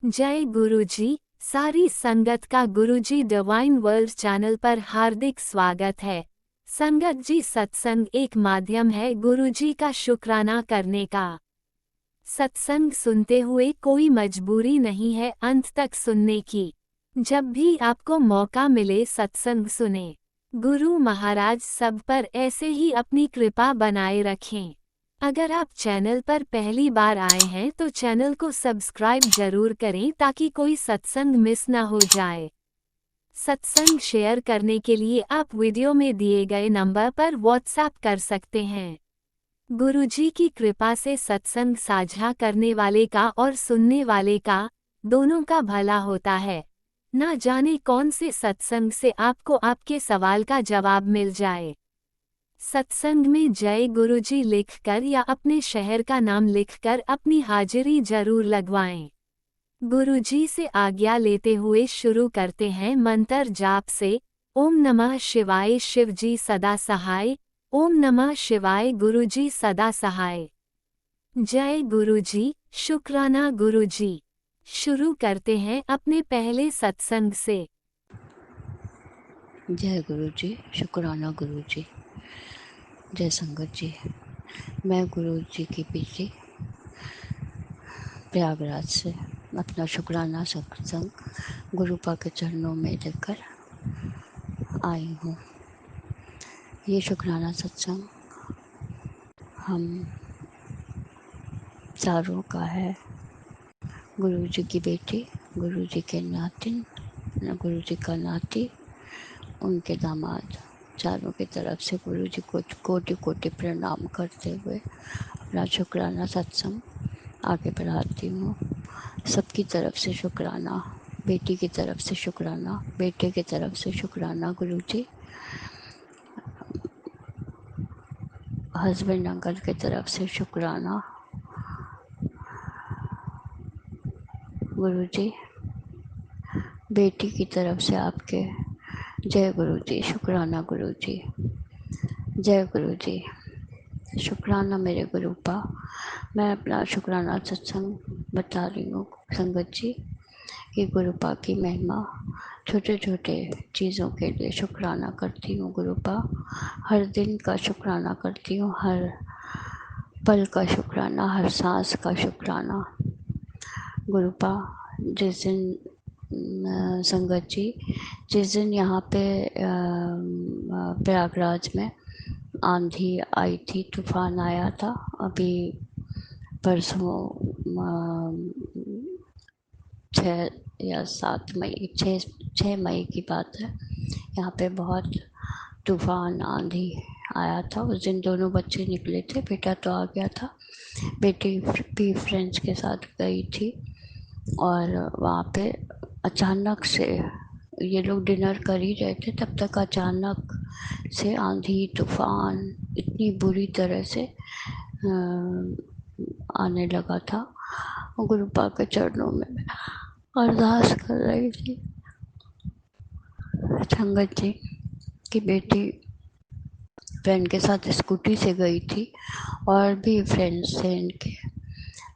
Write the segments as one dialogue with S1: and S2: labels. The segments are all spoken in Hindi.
S1: जय गुरुजी। सारी संगत का गुरुजी डिवाइन वर्ल्ड चैनल पर हार्दिक स्वागत है। संगत जी, सत्संग एक माध्यम है गुरुजी का शुक्राना करने का। सत्संग सुनते हुए कोई मजबूरी नहीं है अंत तक सुनने की। जब भी आपको मौका मिले सत्संग सुने। गुरु महाराज सब पर ऐसे ही अपनी कृपा बनाए रखें। अगर आप चैनल पर पहली बार आए हैं तो चैनल को सब्सक्राइब जरूर करें ताकि कोई सत्संग मिस ना हो जाए। सत्संग शेयर करने के लिए आप वीडियो में दिए गए नंबर पर व्हाट्सएप कर सकते हैं। गुरुजी की कृपा से सत्संग साझा करने वाले का और सुनने वाले का, दोनों का भला होता है। ना जाने कौन से सत्संग से आपको आपके सवाल का जवाब मिल जाए। सत्संग में जय गुरुजी लिखकर या अपने शहर का नाम लिखकर अपनी हाजिरी जरूर लगवाएं। गुरुजी से आज्ञा लेते हुए शुरू करते हैं मंत्र जाप से। ओम नमः शिवाय शिवजी सदा सहाय। ओम नमः शिवाय गुरुजी सदा सहाय। जय गुरुजी, शुक्राना गुरुजी। शुरू करते हैं अपने पहले सत्संग से।
S2: जय गुरु जी, शुक्राना गुरु जी। जय संगत जी। मैं गुरु जी की बेटी प्रयागराज से अपना शुक्राना सत्संग गुरुपा के चरणों में लेकर आई हूँ। ये शुक्राना सत्संग हम चारों का है। गुरु जी की बेटी, गुरु जी के नातिन, गुरु जी का नाती, उनके दामाद, चारों की तरफ से गुरु जी को कोटि कोटि प्रणाम करते हुए अपना शुक्राना सत्संग आगे बढ़ाती हूँ। सबकी तरफ से शुक्राना, बेटी की तरफ से शुक्राना, बेटे की तरफ से शुक्राना गुरु जी, हस्बैंड अंकल की तरफ से शुक्राना गुरु जी, बेटी की तरफ से आपके जय गुरु जी, शुक्राना गुरु जी, जय गुरु जी, शुक्राना मेरे गुरुपा। मैं अपना शुक्राना सत्संग बता रही हूँ संगत जी कि गुरुपा की महिमा। छोटे छोटे चीज़ों के लिए शुक्राना करती हूँ गुरुपा। हर दिन का शुक्राना करती हूँ, हर पल का शुक्राना, हर सांस का शुक्राना गुरुपा। जिस दिन संगत जी, जिस दिन यहाँ पे प्रयागराज में आंधी आई थी, तूफान आया था, अभी परसों 6 या 7 मई, 6 मई की बात है। यहाँ पे बहुत तूफान आंधी आया था। उस दिन दोनों बच्चे निकले थे, बेटा तो आ गया था, बेटी भी फ्रेंड्स के साथ गई थी। और वहाँ पे अचानक से ये लोग डिनर कर ही रहे थे, तब तक अचानक से आंधी तूफान इतनी बुरी तरह से आने लगा था। गुरुपा के चरणों में अरदास कर रही थी संगत जी की बेटी फ्रेंड के साथ स्कूटी से गई थी और भी फ्रेंड्स थे इनके,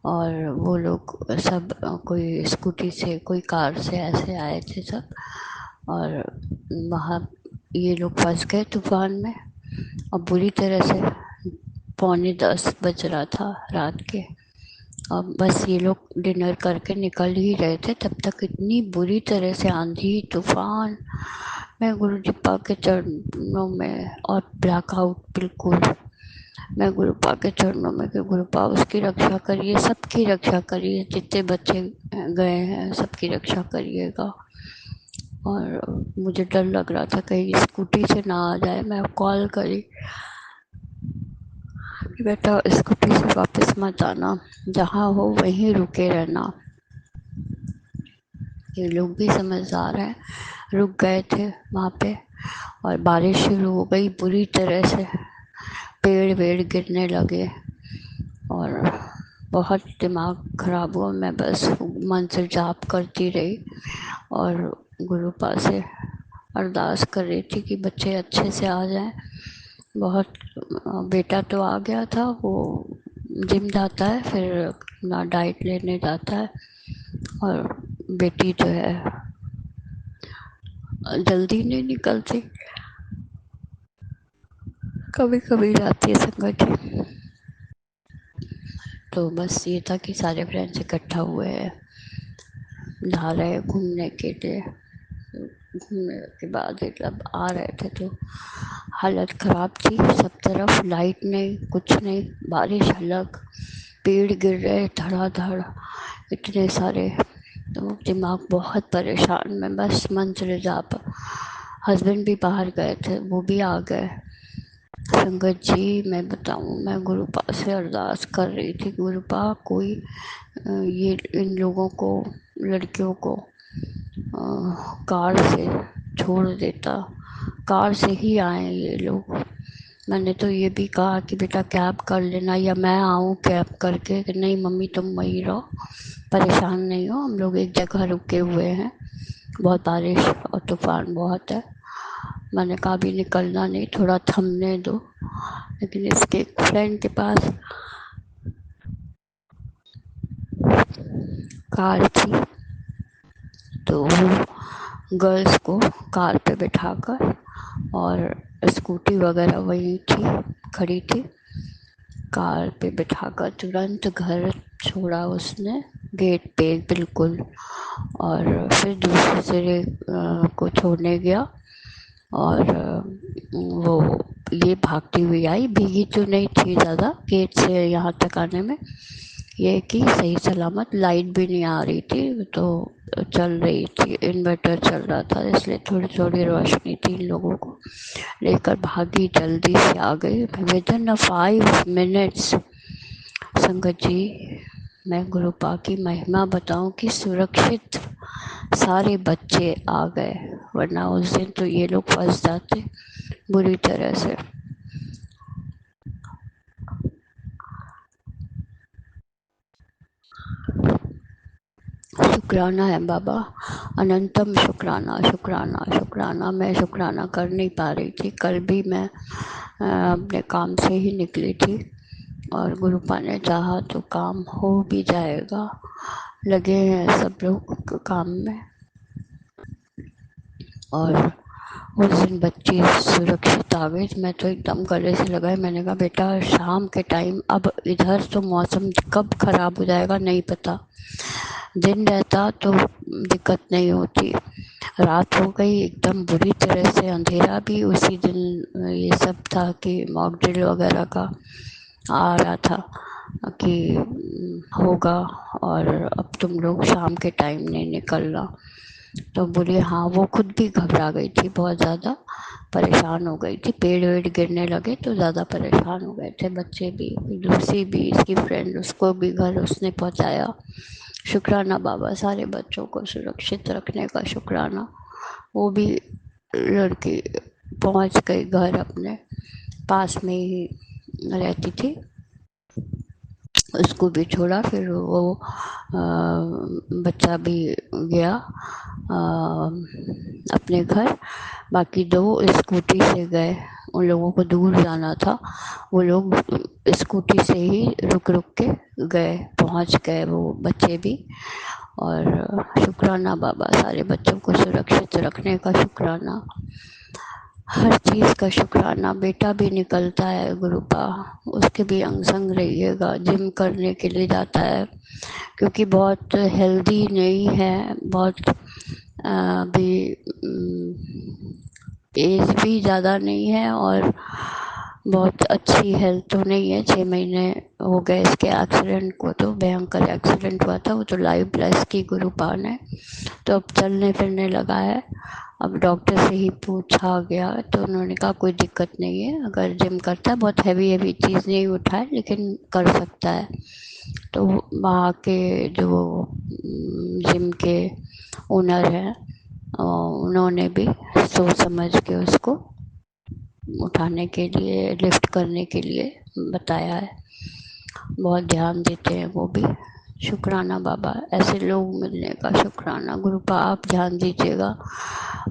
S2: और वो लोग सब कोई स्कूटी से कोई कार से ऐसे आए थे सब, और वहाँ ये लोग फंस गए तूफान में। और बुरी तरह से 9:45 बज रहा था रात के, और बस ये लोग डिनर करके निकल ही रहे थे, तब तक इतनी बुरी तरह से आंधी तूफान। मैं गुरु जी पा के चरणों में, और ब्लैकआउट बिल्कुल। मैं गुरुपा के चरणों में कि गुरुपा उसकी रक्षा करिए, सबकी रक्षा करिए, जितने बच्चे गए हैं सबकी रक्षा करिएगा। और मुझे डर लग रहा था कहीं स्कूटी से ना आ जाए। मैं कॉल करी, बेटा स्कूटी से वापस मत आना, जहाँ हो वहीं रुके रहना। ये लोग भी समझदार हैं, रुक गए थे वहाँ पे। और बारिश शुरू हो गई बुरी तरह से, पेड़ वेड़ गिरने लगे और बहुत दिमाग खराब हुआ। मैं बस मन से जाप करती रही और गुरुपा से अरदास कर रही थी कि बच्चे अच्छे से आ जाएं। बहुत बेटा तो आ गया था, वो जिम जाता है, फिर ना डाइट लेने जाता है, और बेटी जो है जल्दी नहीं निकलती, कभी कभी जाती है संगत जी। तो बस ये था कि सारे फ्रेंड्स इकट्ठा हुए हैं, नहा रहे घूमने के लिए। घूमने के बाद जब आ रहे थे तो हालत ख़राब थी, सब तरफ लाइट नहीं, कुछ नहीं, बारिश अलग, पेड़ गिर रहे धड़ाधड़ इतने सारे। तो दिमाग बहुत परेशान, मैं बस मंत्र जाप। हस्बैंड भी बाहर गए थे, वो भी आ गए। संगत जी मैं बताऊं, मैं गुरुपा से अरदास कर रही थी, गुरुपा कोई ये इन लोगों को, लड़कियों को कार से छोड़ देता, कार से ही आए ये लोग। मैंने तो ये भी कहा कि बेटा कैब कर लेना या मैं आऊँ कैब करके, कि नहीं मम्मी तुम वहीं रहो, परेशान नहीं हो, हम लोग एक जगह रुके हुए हैं, बहुत बारिश और तूफान बहुत है। मैंने कहा भी निकलना नहीं, थोड़ा थमने दो। लेकिन इसके एक फ्रेंड के पास कार थी, तो वो गर्ल्स को कार पे बिठाकर, और स्कूटी वगैरह वहीं थी, खड़ी थी, कार पे बिठाकर तुरंत घर छोड़ा उसने, गेट पे बिल्कुल। और फिर दूसरे सिरे को छोड़ने गया, और वो ये भागती हुई आई, भीगी तो नहीं थी ज़्यादा गेट से यहाँ तक आने में, ये कि सही सलामत, लाइट भी नहीं आ रही थी, तो चल रही थी, इन्वर्टर चल रहा था, इसलिए थोड़ी थोड़ी रोशनी थी। इन लोगों को लेकर भागी, जल्दी से आ गई विदिन 5 मिनट्स। संगत जी मैं गुरुपा की महिमा बताऊं कि सुरक्षित सारे बच्चे आ गए, वरना उस दिन तो ये लोग फंस जाते बुरी तरह से। शुक्राना है बाबा, अनंतम शुक्राना, शुक्राना शुक्राना। मैं शुक्राना कर नहीं पा रही थी, कल भी मैं अपने काम से ही निकली थी, और गुरुपा ने चाहा तो काम हो भी जाएगा, लगे हैं सब लोग काम में। और उस दिन बच्ची सुरक्षित आ गई, मैं तो एकदम गले से लगाई, मैंने कहा बेटा शाम के टाइम, अब इधर तो मौसम कब खराब हो जाएगा नहीं पता, दिन रहता तो दिक्कत नहीं होती, रात हो गई एकदम बुरी तरह से, अंधेरा भी उसी दिन ये सब था कि मॉक ड्रिल वगैरह का आ रहा था कि होगा, और अब तुम लोग शाम के टाइम नहीं निकलना। तो बोले हाँ, वो खुद भी घबरा गई थी, बहुत ज़्यादा परेशान हो गई थी, पेड़ वेड़ गिरने लगे तो ज़्यादा परेशान हो गए थे बच्चे भी। दूसरी भी इसकी फ्रेंड, उसको भी घर उसने पहुंचाया। शुक्राना बाबा, सारे बच्चों को सुरक्षित रखने का शुक्राना। वो भी लड़की पहुंच गई घर, अपने पास में ही रहती थी, उसको भी छोड़ा, फिर वो बच्चा भी गया अपने घर। बाकी दो स्कूटी से गए, उन लोगों को दूर जाना था, वो लोग स्कूटी से ही रुक रुक के गए, पहुंच गए वो बच्चे भी। और शुक्राना बाबा, सारे बच्चों को सुरक्षित रखने का शुक्राना, हर चीज़ का शुक्राना। बेटा भी निकलता है गुरुपा, उसके भी अंग संग रहिएगा, जिम करने के लिए जाता है, क्योंकि बहुत हेल्दी नहीं है, बहुत अभी एज भी ज़्यादा नहीं है, और बहुत अच्छी हेल्थ तो नहीं है। 6 महीने हो गए इसके एक्सीडेंट को, तो भयंकर एक्सीडेंट हुआ था, वो तो लाइव ब्लेस की गुरुपा ने, तो अब चलने फिरने लगा है। अब डॉक्टर से ही पूछा गया तो उन्होंने कहा कोई दिक्कत नहीं है, अगर जिम करता है, बहुत हैवी हैवी चीज़ नहीं उठाए लेकिन कर सकता है। तो वहाँ के जो जिम के ओनर हैं, उन्होंने भी सोच समझ के उसको उठाने के लिए, लिफ्ट करने के लिए बताया है। बहुत ध्यान देते हैं वो भी। शुक्राना बाबा, ऐसे लोग मिलने का शुक्राना। गुरुपा आप ध्यान दीजिएगा,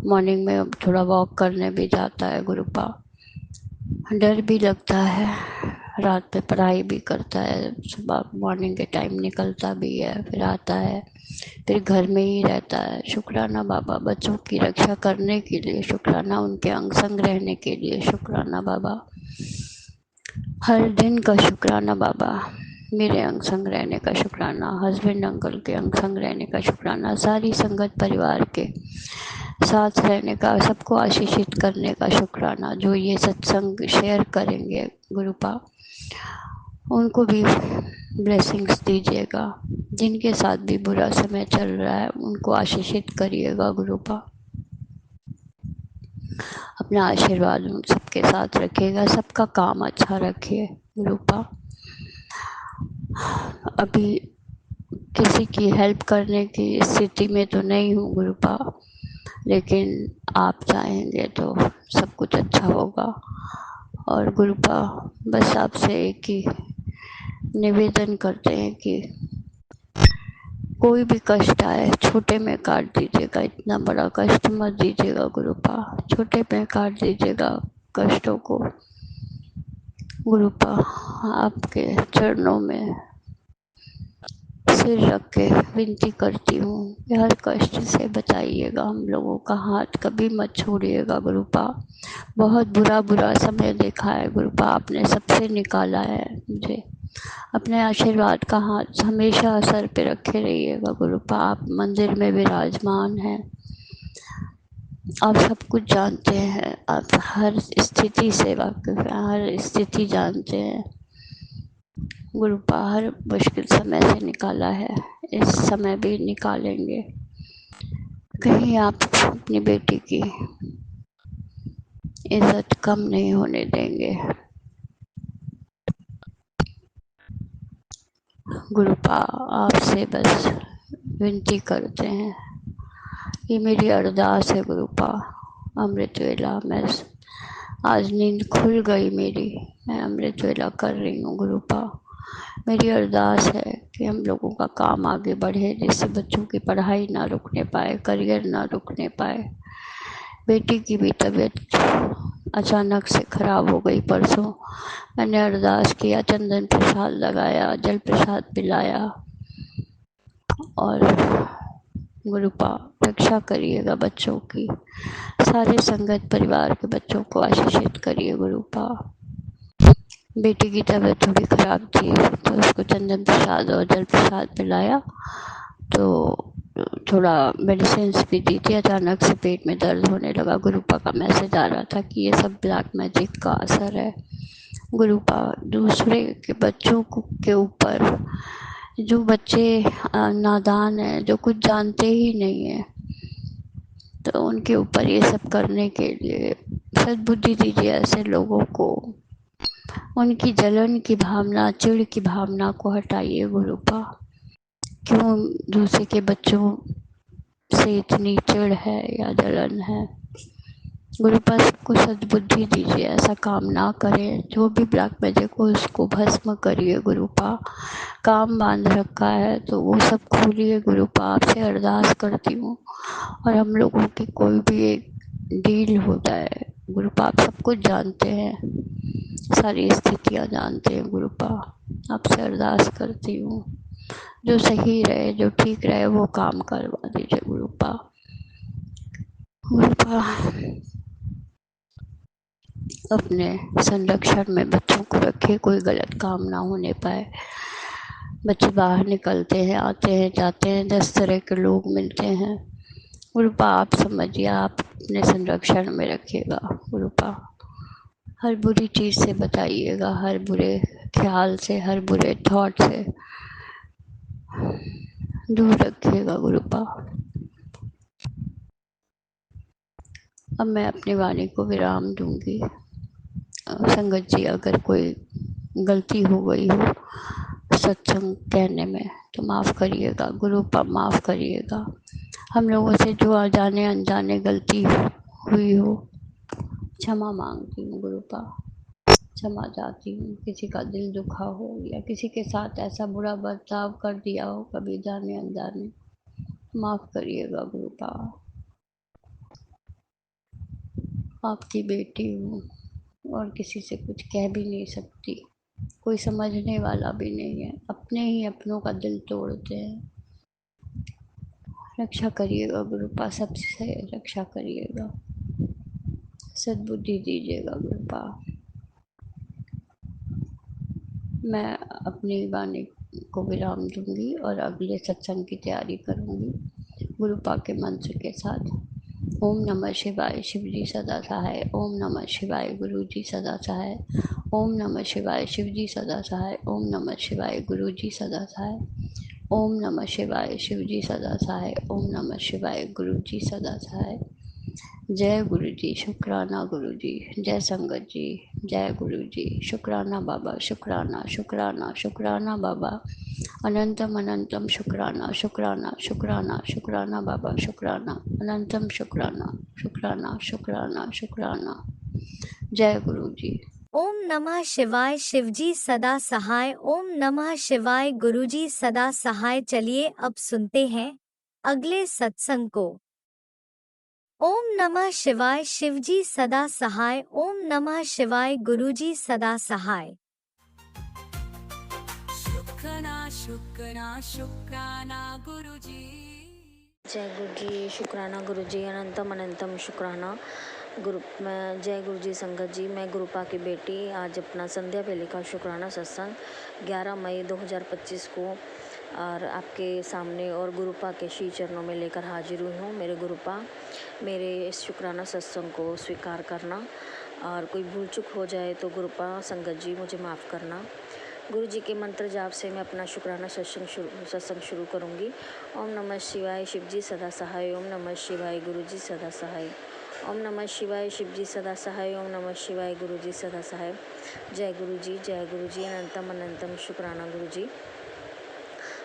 S2: मॉर्निंग में थोड़ा वॉक करने भी जाता है गुरुपा, डर भी लगता है, रात में पढ़ाई भी करता है, सुबह मॉर्निंग के टाइम निकलता भी है, फिर आता है, फिर घर में ही रहता है। शुक्राना बाबा, बच्चों की रक्षा करने के लिए शुक्राना, उनके अंग संग रहने के लिए शुक्राना बाबा, हर दिन का शुक्राना बाबा, मेरे अंग संग रहने का शुक्राना, हस्बैंड अंकल के अंग संग रहने का शुक्राना, सारी संगत परिवार के साथ रहने का, सबको आशीषित करने का शुक्राना। जो ये सत्संग शेयर करेंगे गुरुपा, उनको भी ब्लेसिंग्स दीजिएगा। जिनके साथ भी बुरा समय चल रहा है उनको आशीषित करिएगा गुरुपा। अपना आशीर्वाद उन सबके साथ रखिएगा, सबका काम अच्छा रखिए गुरुपा। अभी किसी की हेल्प करने की स्थिति में तो नहीं हूँ गुरुपा, लेकिन आप चाहेंगे तो सब कुछ अच्छा होगा। और गुरुपा बस आपसे एक ही निवेदन करते हैं कि कोई भी कष्ट आए छोटे में काट दीजिएगा, इतना बड़ा कष्ट मत दीजिएगा गुरुपा, छोटे में काट दीजिएगा कष्टों को गुरुपा। आपके चरणों में सिर रख के विनती करती हूँ कि हर कष्ट से बचाइएगा, हम लोगों का हाथ कभी मत छोड़िएगा गुरुपा। बहुत बुरा बुरा समय देखा है गुरुपा, आपने सबसे निकाला है मुझे। अपने आशीर्वाद का हाथ हमेशा सर पे रखे रहिएगा गुरुपा। आप मंदिर में विराजमान हैं, आप सब कुछ जानते हैं, आप हर स्थिति से वाकिफ हैं, हर स्थिति जानते हैं गुरुपा। हर मुश्किल समय से निकाला है, इस समय भी निकालेंगे। कहीं आप अपनी बेटी की इज्जत कम नहीं होने देंगे गुरुपा। आपसे बस विनती करते हैं, ये मेरी अरदास है गुरुपा। अमृत वेला में आज नींद खुल गई मेरी, मैं अमृत वेला कर रही हूँ गुरुपा। मेरी अरदास है कि हम लोगों का काम आगे बढ़े, जिससे बच्चों की पढ़ाई ना रुकने पाए, करियर ना रुकने पाए। बेटी की भी तबीयत अचानक से खराब हो गई परसों, मैंने अरदास किया, चंदन प्रसाद लगाया, जल प्रसाद पिलाया। और गुरुपा रक्षा करिएगा बच्चों की, सारे संगत परिवार के बच्चों को आशीषित करिए गुरुपा। बेटी की तबीयत थोड़ी खराब थी तो उसको चंदन प्रसाद और जल प्रसाद पिलाया, तो थोड़ा मेडिसिन भी दी थी। अचानक से पेट में दर्द होने लगा। गुरुपा का मैसेज आ रहा था कि ये सब ब्लैक मैजिक का असर है गुरुपा। दूसरे के बच्चों के ऊपर, जो बच्चे नादान हैं, जो कुछ जानते ही नहीं है, तो उनके ऊपर ये सब करने के लिए सद्बुद्धि दीजिए ऐसे लोगों को। उनकी जलन की भावना, चिढ़ की भावना को हटाइए गुरुपा। क्यों दूसरे के बच्चों से इतनी चिढ़ है या जलन है गुरुपा, सबको सद्बुद्धि दीजिए, ऐसा काम ना करें। जो भी ब्लैक मैजिक हो उसको भस्म करिए गुरुपा। काम बांध रखा है तो वो सब खोलिए गुरुपा, आपसे अरदास करती हूँ। और हम लोगों की कोई भी एक डील होता है गुरुपा, आप सब कुछ जानते हैं, सारी स्थितियाँ जानते हैं गुरुपा। आपसे अरदास करती हूँ, जो सही रहे, जो ठीक रहे, वो काम करवा दीजिए गुरुपा। गुरुपा अपने संरक्षण में बच्चों को रखे, कोई गलत काम ना होने पाए। बच्चे बाहर निकलते हैं, आते हैं, जाते हैं, 10 तरह के लोग मिलते हैं गुरुपा। आप समझिए, आप अपने संरक्षण में रखिएगा गुरुपा। हर बुरी चीज़ से बचाइएगा, हर बुरे ख्याल से, हर बुरे थॉट से दूर रखिएगा गुरुपा। अब मैं अपनी वाणी को विराम दूंगी। संगत जी, अगर कोई गलती हो गई हो सत्संग कहने में तो माफ़ करिएगा गुरुपा, माफ़ करिएगा। हम लोगों से जो जाने अनजाने गलती हुई हो, क्षमा मांगती हूँ गुरुपा, क्षमा चाहती हूँ। किसी का दिल दुखा हो या किसी के साथ ऐसा बुरा बर्ताव कर दिया हो कभी जाने अनजाने, माफ़ करिएगा गुरुपा। आपकी बेटी हूँ और किसी से कुछ कह भी नहीं सकती। कोई समझने वाला भी नहीं है, अपने ही अपनों का दिल तोड़ते हैं। रक्षा करिएगा गुरुपा, सबसे रक्षा करिएगा, सद्बुद्धि दीजिएगा गुरुपा। मैं अपनी वाणी को विराम दूंगी और अगले सत्संग की तैयारी करूंगी गुरुपा के मंत्र के साथ। ओम नमः शिवाय, शिव जी सदा सहाय। ओम नमः शिवाय, गुरु जी सदा सहाय। ओम नमः शिवाय, शिव जी सदा सहाय। ओम नमः शिवाय, गुरु जी सदा सहाय। ओम नमः शिवाय, शिव जी सदा सहाय। ओम नमः शिवाय, गुरु जी सदा सहाय। जय गुरु जी, शुक्राना गुरु जी, जय संगत जी, जय गुरु जी, शुक्राना बाबा, शुक्राना शुक्राना शुक्राना बाबा, अनंतम अनंतम शुक्राना शुक्राना शुक्राना शुक्राना बाबा, शुक्राना अनंतम शुक्राना शुक्राना शुक्राना शुक्राना। जय गुरु जी।
S1: ओम नमः शिवाय, शिवजी सदा सहाय। ओम नमः शिवाय, गुरुजी सदा सहाय। चलिए अब सुनते हैं अगले सत्संग को। ओम नमः शिवाय, शिवजी सदा सहाय। ओम नमः शिवाय, गुरुजी सदा सहाय।
S3: शुक्राना शुक्राना गुरुजी।
S4: जय गुरु जी, शुक्राना गुरु जी, अनंतम अनंतम शुक्राना गुरु। मैं जय गुरु जी संगत जी, मैं गुरुपा की बेटी आज अपना संध्या वेले का शुक्राना सत्संग 11 मई 2025 को और आपके सामने और गुरुपा के श्री चरणों में लेकर हाजिर हुई हूँ। मेरे गुरुपा, मेरे इस शुक्राना सत्संग को स्वीकार करना और कोई भूल चूक हो जाए तो गुरुपा संगत जी मुझे माफ़ करना। गुरु जी के मंत्र जाप से मैं अपना शुक्राना सत्संग शुरू करूँगी। ओम नमः शिवाय, शिव जी सदा सहाय। ओम नमः शिवाय, गुरु जी सदा सहाय। ओम नमः शिवाय, शिव जी सदा सहाय। ओम नमः शिवाय, गुरु जी सदा सहाय। जय गुरु जी, जय गुरु जी, अनंतम अनंतम शुक्राना गुरु जी।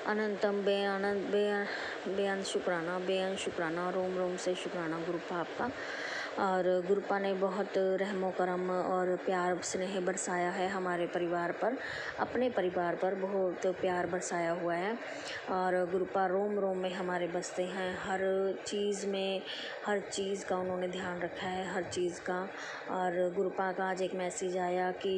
S4: अनंतम बेअंत शुक्राना, बेअंत शुक्राना, रोम रोम से शुक्राना गुरुपा आपका। और गुरुपा ने बहुत रहमो करम और प्यार स्नेह बरसाया है हमारे परिवार पर, अपने परिवार पर बहुत प्यार बरसाया हुआ है। और गुरुपा रोम रोम में हमारे बसते हैं, हर चीज़ में, हर चीज़ का उन्होंने ध्यान रखा है, हर चीज़ का। और गुरुपा का आज एक मैसेज आया कि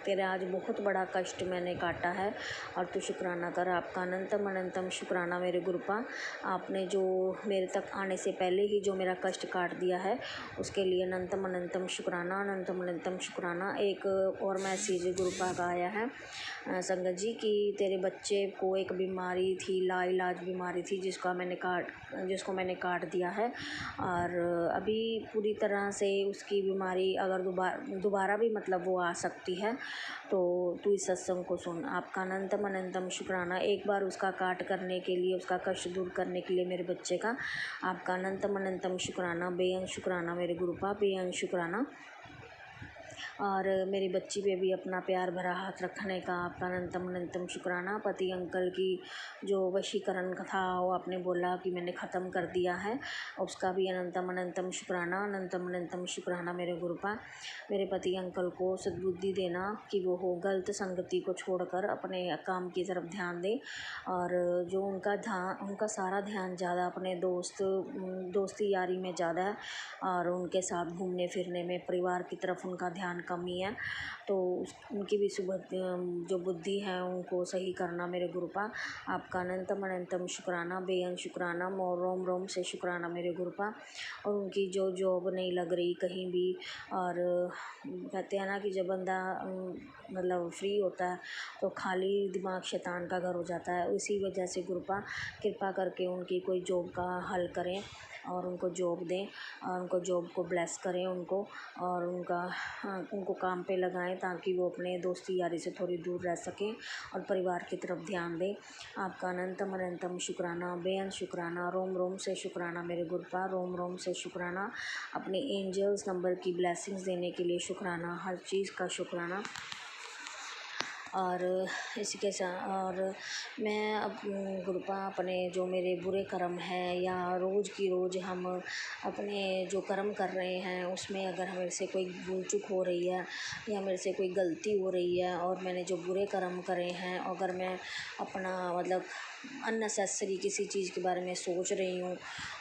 S4: तेरे आज बहुत बड़ा कष्ट मैंने काटा है और तू शुक्राना कर। आपका अनंतम अनंतम शुक्राना मेरे गुरुपा। आपने जो मेरे तक आने से पहले ही जो मेरा कष्ट काट दिया है उसके लिए अनंतम अनंतम शुक्राना, अनंतम अनंतम शुक्राना। एक और मैसेज गुरुपा का आया है संगत जी कि तेरे बच्चे को एक बीमारी थी, लाइलाज बीमारी थी जिसको मैंने काट दिया है और अभी पूरी तरह से उसकी बीमारी अगर दोबारा भी मतलब वो आ सकती है, तो तू इस सत्संग को सुन। आपका अनंतम अनंतम शुक्राना एक बार उसका काट करने के लिए, उसका कष्ट दूर करने के लिए मेरे बच्चे का। आपका अनंतम अनंतम शुक्राना, बेअंत शुक्राना मेरे गुरुपा, बेअंत शुक्राना। और मेरी बच्ची पे भी अपना प्यार भरा हाथ रखने का आपका अनंतम अनंतम शुक्राना। पति अंकल की जो वशीकरण था वो आपने बोला कि मैंने ख़त्म कर दिया है, उसका भी अनंतम अनंतम शुक्राना, अनंतम अनंतम शुक्राना मेरे गुरुपा। मेरे पति अंकल को सद्बुद्धि देना कि वो हो गलत संगति को छोड़कर अपने काम की तरफ ध्यान दें और जो उनका सारा ध्यान ज़्यादा अपने दोस्ती यारी में ज़्यादा है और उनके साथ घूमने फिरने में, परिवार की तरफ उनका ध्यान कमी है, तो उनकी भी जो बुद्धि है उनको सही करना मेरे गुरुपा। आपका अनंतम अनंतम शुक्राना, बेअंत शुक्राना, रोम रोम से शुक्राना मेरे गुरुपा। और उनकी जो जॉब नहीं लग रही कहीं भी, और कहते हैं ना कि जब बंदा मतलब फ्री होता है तो खाली दिमाग शैतान का घर हो जाता है, उसी वजह से गुरुपा कृपा करके उनकी कोई जॉब का हल करें और उनको जॉब दें और उनको जॉब को ब्लेस करें उनको, और उनको काम पे लगाएं ताकि वो अपने दोस्ती यारी से थोड़ी दूर रह सकें और परिवार की तरफ ध्यान दें। आपका अनंतम अनंतम शुक्राना, बेअंत शुक्राना, रोम रोम से शुक्राना मेरे गुरुपा, रोम रोम से शुक्राना। अपने एंजल्स नंबर की ब्लेसिंग्स देने के लिए शुक्राना, हर चीज़ का शुक्राना। और इसी के साथ और मैं अब गुरुपा अपने जो मेरे बुरे कर्म हैं या रोज़ की रोज़ हम अपने जो कर्म कर रहे हैं उसमें अगर मेरे से कोई भूल चूक हो रही है या मेरे से कोई गलती हो रही है और मैंने जो बुरे कर्म करे हैं, अगर मैं अपना मतलब अननेसेसरी किसी चीज़ के बारे में सोच रही हूँ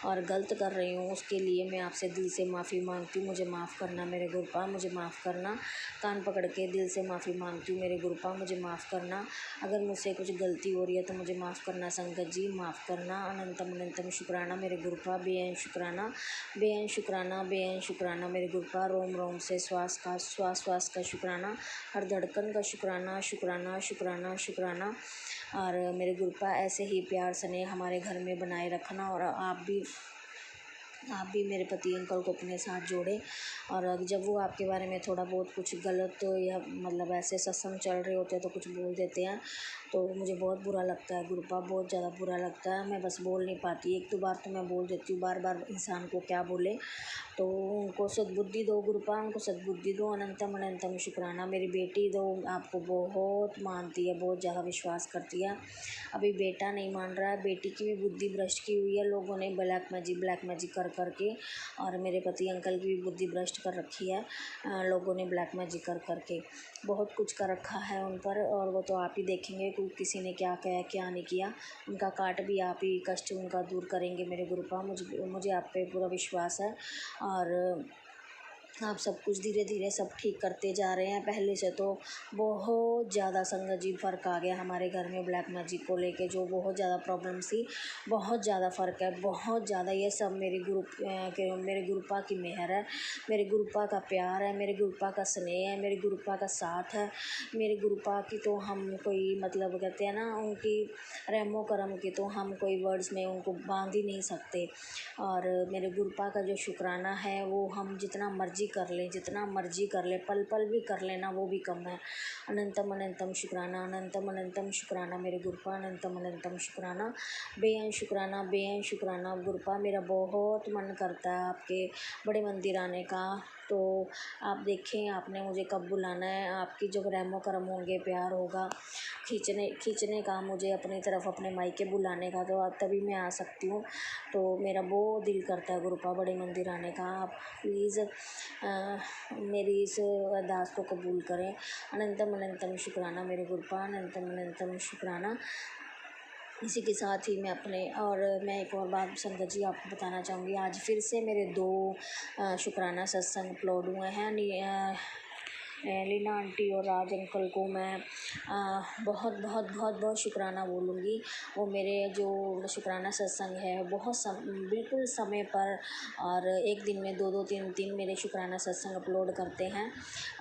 S4: और गलत कर रही हूँ, उसके लिए मैं आपसे दिल से माफ़ी मांगती हूँ। मुझे माफ़ करना मेरे गुरुपा, मुझे माफ़ करना। कान पकड़ के दिल से माफ़ी मांगती हूँ मेरे गुरुपा, मुझे माफ़ करना। अगर मुझसे कुछ गलती हो रही है तो मुझे माफ़ करना संगत जी, माफ़ करना। अनंतम अनंतम शुक्राना मेरे गुरुपा, बेअंत शुक्राना, बेअंत शुक्राना, बेअंत शुक्राना मेरे गुरुपा। रोम रोम से श्वास का, श्वास श्वास का शुक्राना, हर धड़कन का शुक्राना, शुक्राना शुक्राना शुक्राना। और मेरे गुरुपा ऐसे ही प्यार स्नेह हमारे घर में बनाए रखना, और आप भी मेरे पति अंकल को अपने साथ जोड़े। और जब वो आपके बारे में थोड़ा बहुत कुछ गलत या मतलब ऐसे सत्संग चल रहे होते हैं तो कुछ बोल देते हैं, तो मुझे बहुत बुरा लगता है गुरुपा, बहुत ज़्यादा बुरा लगता है। मैं बस बोल नहीं पाती, एक दो बार तो मैं बोल देती हूँ, बार बार इंसान को क्या बोले। तो उनको सद्बुद्धि दो गुरुपा, उनको सद्बुद्धि दो। अनंतम अनंतम शुक्राना। मेरी बेटी तो आपको बहुत मानती है, बहुत ज़्यादा विश्वास करती है। अभी बेटा नहीं मान रहा है, बेटी की भी बुद्धि भ्रष्ट की हुई है लोगों ने ब्लैक मैजिक कर करके, और मेरे पति अंकल की भी बुद्धि भ्रष्ट कर रखी है लोगों ने ब्लैक मैजिक कर करके। बहुत कुछ कर रखा है उन पर, और वो तो आप ही देखेंगे कोई किसी ने क्या किया क्या नहीं किया। उनका काट भी आप ही, कष्ट उनका दूर करेंगे मेरे गुरुपा। मुझे आप पे पूरा विश्वास है, और आप सब कुछ धीरे धीरे सब ठीक करते जा रहे हैं। पहले से तो बहुत ज़्यादा संगत जी फ़र्क आ गया हमारे घर में ब्लैक मैजिक को लेके, जो बहुत ज़्यादा प्रॉब्लम थी, बहुत ज़्यादा फ़र्क है, बहुत ज़्यादा। ये सब मेरे गुरुपा की मेहर है, मेरे गुरुपा का प्यार है, मेरे गुरुपा का स्नेह है, मेरे गुरुपा का साथ है। मेरे गुरुपा की तो हम कोई मतलब कहते हैं ना, उनकी रहमो करम की तो हम कोई वर्ड्स में उनको बांध ही नहीं सकते। और मेरे गुरुपा का जो शुक्राना है वो हम जितना मर्जी कर लें, जितना मर्जी कर लें, पल पल भी कर लेना वो भी कम है। अनंतम अनंतम शुक्राना, अनंतम अनंतम शुक्राना मेरे गुरुपा, अनंतम अनंतम शुक्राना, बेअंत शुक्राना, बेअंत शुक्राना गुरुपा। मेरा बहुत मन करता है आपके बड़े मंदिर आने का, तो आप देखें आपने मुझे कब बुलाना है। आपकी जब रहमो करम होंगे, प्यार होगा, खींचने का मुझे अपनी तरफ, अपने मायके बुलाने का, तो तभी मैं आ सकती हूँ। तो मेरा बहुत दिल करता है गुरुपा बड़े मंदिर आने का। आप प्लीज़ मेरी इस अरदास को कबूल करें। अनंतम अनंतम शुक्राना मेरे गुरुपा, अनंतम अनंतम शुक्राना। इसी के साथ ही मैं एक और बात संगत जी आपको बताना चाहूँगी। आज फिर से मेरे 2 शुक्राना सत्संग अपलोड हुए हैं। लीना आंटी और राज अंकल को मैं बहुत बहुत बहुत बहुत शुक्राना बोलूँगी। वो मेरे जो शुक्राना सत्संग है बिल्कुल समय पर, और एक दिन में 2-2 3-3 मेरे शुक्राना सत्संग अपलोड करते हैं,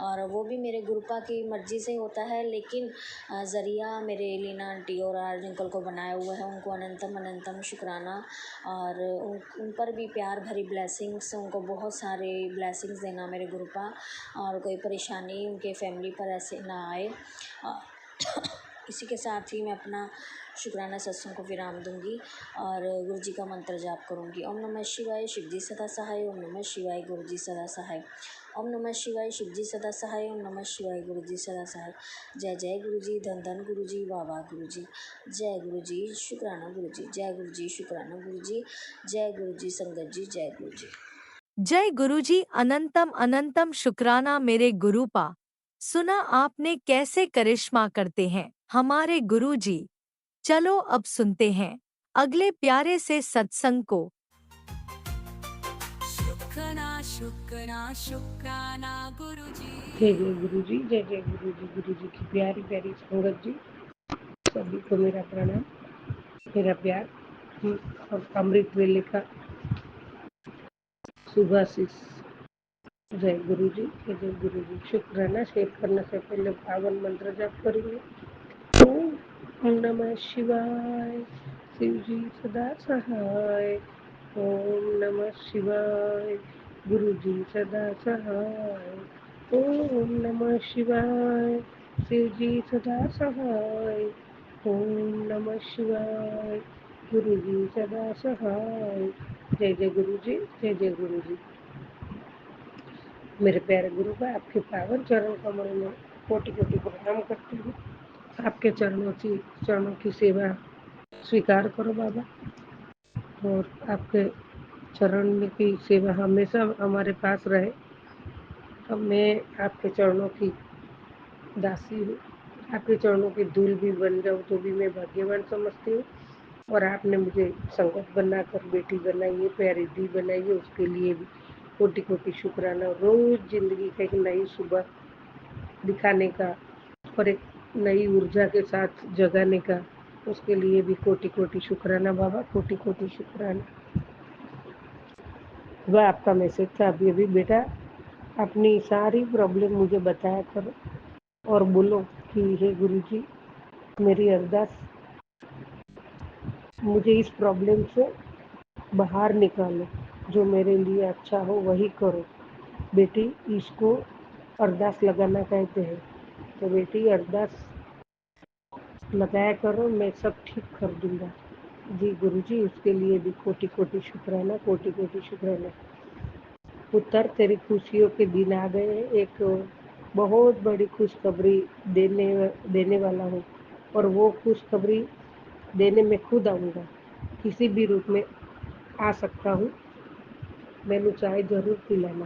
S4: और वो भी मेरे गुरुपा की मर्ज़ी से होता है। लेकिन ज़रिया मेरे लीना आंटी और राज अंकल को बनाया हुआ है, उनको अनंतम अनंतम शुक्राना। और उन पर भी प्यार भरी ब्लेसिंग्स, उनको बहुत सारे ब्लेसिंग्स देना मेरे गुरुपा, और कोई परेशानी उनके फैमिली पर ऐसे ना आए। इसी के साथ ही मैं अपना शुक्राना सत्संग को विराम दूंगी और गुरु जी का मंत्र जाप करूंगी। ओम नमः शिवाय, शिव जी सदा सहाय। ओम नमः शिवाय, गुरु जी सदा सहाय। ओम नमः शिवाय, शिव जी सदा सहाय। ओम नमः शिवाय, गुरु जी सदा सहाय। जय जय गुरु जी, धन धन गुरु जी, वाह वाह गुरु जी। जय गुरु जी, शुक्राना गुरु जी, जय गुरु जी, शुक्राना गुरु जी, जय गुरु जी संगत जी, जय गुरु जी।
S1: जय गुरुजी, अनंतम अनंतम शुक्राना मेरे गुरुपा। सुना आपने कैसे करिश्मा करते हैं हमारे गुरुजी। चलो अब सुनते हैं अगले प्यारे से सत्संग को।
S3: शुक्राना शुक्राना शुक्राना गुरुजी।
S5: जय जय गुरु जी, जय जय गुरु जी की प्यारी प्यारी संगत जी, सभी को मेरा प्रणाम, मेरा प्यार और अमृत वेले का शुभाशीष। जय गुरु जी, जय जय गुरु जी। शुक्राना शेयर करने से पहले पावन मंत्र जाप करेंगे। ओम नमः शिवाय, शिव जी सदा सहाय। ओम नमः शिवाय, गुरु जी सदा सहाय। ओम नमः शिवाय, शिव जी सदा सहाय। ओम नमः शिवाय, गुरु जी सदा सहाय। जय जय गुरु जी, जय जय गुरु जी। मेरे प्यारे गुरु का आपके पावन चरण कमल में कोटि कोटि प्रणाम करती हूँ। आपके चरणों की सेवा स्वीकार करो बाबा, और आपके चरण की सेवा हमेशा हमारे पास रहे। अब मैं आपके चरणों की दासी हूँ, आपके चरणों की धूल भी बन जाऊँ तो भी मैं भाग्यवान समझती हूँ। और आपने मुझे संगत बनाकर बेटी बनाई है, प्यारी दी बनाई है, उसके लिए भी कोटि कोटि शुक्राना। रोज जिंदगी का एक नई सुबह दिखाने का और एक नई ऊर्जा के साथ जगाने का, उसके लिए भी कोटि कोटि शुक्राना बाबा, कोटि कोटि शुक्राना। वह आपका मैसेज था अभी अभी। बेटा अपनी सारी प्रॉब्लम मुझे बताया करो और बोलो कि हे गुरुजी, मेरी अरदास, मुझे इस प्रॉब्लम से बाहर निकालो, जो मेरे लिए अच्छा हो वही करो। बेटी इसको अरदास लगाना कहते हैं, तो बेटी अरदास लगाया करो, मैं सब ठीक कर दूंगा। जी गुरुजी, उसके लिए भी कोटि कोटि शुक्राना, कोटि कोटि शुक्राना। पुत्र, तेरी खुशियों के दिन आ गए हैं। एक बहुत बड़ी खुशखबरी देने वाला हूँ, और वो खुशखबरी देने में खुद आऊँगा, किसी भी रूप में आ सकता हूँ। मैंने चाय जरूर पिलाना,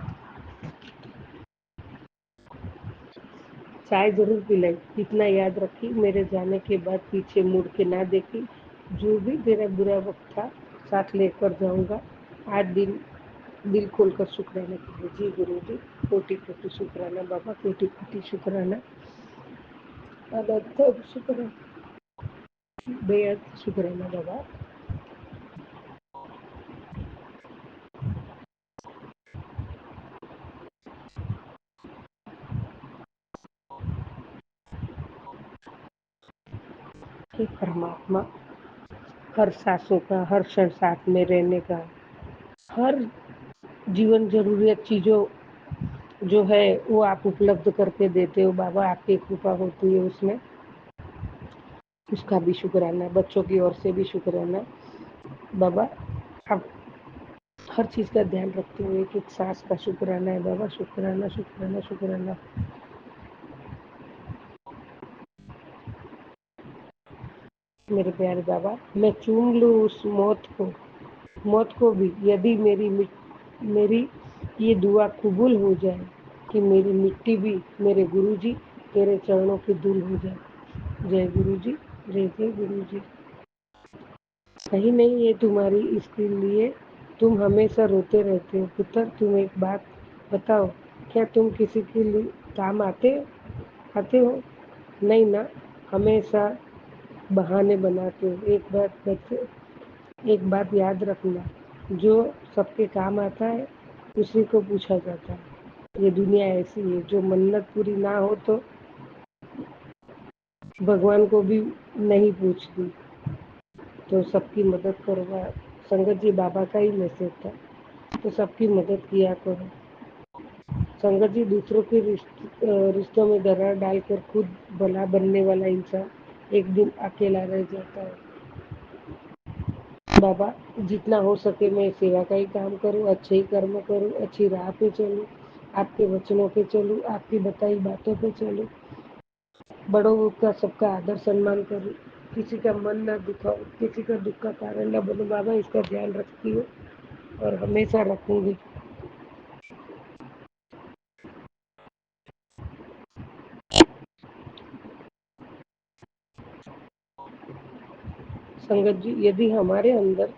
S5: चाय जरूर पिलाई। इतना याद रखी, मेरे जाने के बाद पीछे मुड़ के ना देखी। जो भी मेरा बुरा वक्त था साथ लेकर जाऊंगा। आज दिल खोलकर शुक्राना कीजिए। जी गुरु जी, कोटि कोटि शुक्राना बाबा, कोटि कोटि शुक्राना, अनंत शुक्राना, बेहद शुक्राना बाबा। हे परमात्मा, हर सांसों का, हर क्षण साथ में रहने का, हर जीवन जरूरियत चीज़ों जो है वो आप उपलब्ध करके देते हो बाबा। आपकी कृपा होती है उसमें, उसका भी शुक्राना। बच्चों की ओर से भी शुक्राना बाबा। आप हर चीज़ का ध्यान रखते हुए एक एक सांस का शुक्राना है बाबा। शुक्राना शुक्राना शुक्राना। मेरे प्यारे बाबा, मैं चूम लूँ उस मौत को भी, यदि मेरी ये दुआ कबूल हो जाए कि मेरी मिट्टी भी मेरे गुरुजी तेरे चरणों की धूल हो जाए। जय गुरुजी, जय जय गुरुजी। कहीं नहीं, ये तुम्हारी इसके लिए तुम हमेशा रोते रहते हो। पुत्र, तुम एक बात बताओ, क्या तुम किसी के लिए काम आते हो? नहीं ना, हमेशा बहाने बनाते हो। एक बात याद रखना, जो सबके काम आता है उसी को पूछा जाता है। ये दुनिया ऐसी है, जो मन्नत पूरी ना हो तो भगवान को भी नहीं पूछती। तो सबकी मदद करो। संगत जी, बाबा का ही मैसेज था, तो सबकी मदद किया करो। संगत जी, दूसरों के रिश्तों में दरार डालकर खुद भला बनने वाला इंसान एक दिन अकेला रह जाता है। बाबा, जितना हो सके मैं सेवा का ही काम करूं, अच्छे ही कर्म करूं, अच्छी राह पे चलूं, आपके वचनों पे चलूं, आपकी बताई बातों पे चलूं, बड़ों का सबका आदर सम्मान करूं, किसी का मन ना दुखाऊं, किसी का दुख का कारण ना बनूं। बाबा, इसका ध्यान रखती हूँ और हमेशा रखूंगी। संगत जी, यदि हमारे अंदर